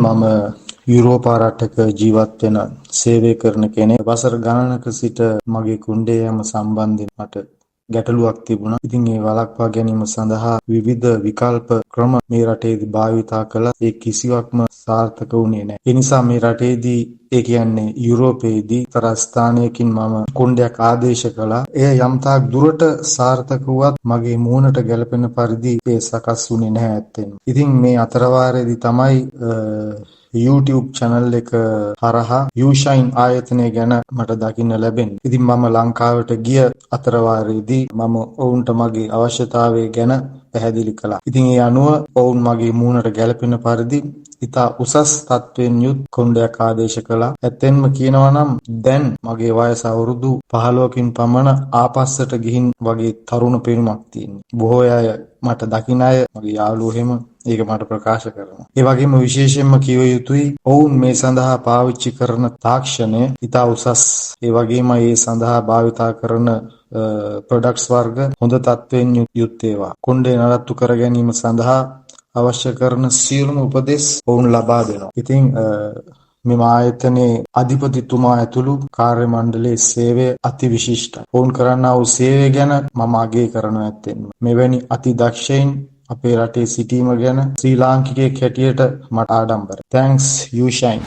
මම යුරෝපා රටක ජීවත් වෙන සේවය කරන කෙනෙක්. වසර ගණනක සිට මගේ කුණ්ඩේ යෑම සම්බන්ධයෙන් මට ගැටලුවක් තිබුණා. ඉතින් ඒ වළක්වා ගැනීම සඳහා විවිධ විකල්ප ක්‍රම මේ රටේදී භාවිතා කළා. ඒ කිසිවක්ම සාර්ථක වුණේ නැහැ. ඒ නිසා මේ රටේදී ඒ කියන්නේ යුරෝපයේදී එක්තරා ස්ථානයකින් මම කුණ්ඩයක් ආදේශ කළා. එය යම්තාක් දුරට සාර්ථක වුවත් මගේ මූණට ගැළපෙන පරිදි ඒ සකස් වුණේ නැහැ ඇත්තෙන්ම. ඉතින් මේ අතරවාරයේදී තමයි YouTube channel එක හරහා YouShine ආයතනය ගැන මට දකින්න ලැබෙන්නේ. ඉතින් මම ලංකාවට ගිය අතරවාරයේදී මම ඔවුන්ට මගේ අවශ්‍යතාවය ගැන පැහැදිලි කළා. ඉතින් ඒ අනුව ඔවුන් මගේ මූණට ගැළපෙන පරිදි ඉතා උසස් තත්ත්වයෙන් යුත් කුණ්ඩයක් ආදේශ කළා. ඇත්තෙන්ම කියනවා නම් දැන් මගේ වයස අවුරුදු 15කින් පමණ ආපස්සට ගිහින් වගේ තරුණ පෙනුමක් තියෙනවා. බොහෝ අය මට දකින අය මගේ යාළුවෝ එහෙම ඒක මට ප්‍රකාශ කරනවා. ඒ වගේම විශේෂයෙන්ම කිව යුතුයි ඔවුන් මේ සඳහා පාවිච්චි කරන තාක්ෂණය ඉතා උසස්. ඒ වගේම ඒ සඳහා භාවිතා කරන ප්‍රොඩක්ට්ස් වර්ග හොඳ තත්ත්වයෙන් යුත් ඒවා. කුණ්ඩේ නඩත්තු කර ගැනීම සඳහා අවශ්‍ය කරන සියලුම උපදෙස් ඔවුන් ලබා දෙනවා. ඉතින් මෙම ආයතනයේ අධිපතිතුමා ඇතුළු කාර්ය මණ්ඩලයේ සේවය අති විශිෂ්ටයි. ඔවුන් කරන්නා වූ සේවය ගැන මම අගය කරනවා ඇත්තෙන්ම. මෙවැනි අති දක්ෂයින් අපේ රටේ සිටීම ගැන ශ්‍රී ලාංකිකයෙක් හැටියට මට ආඩම්බරයි. Thanks YouShine.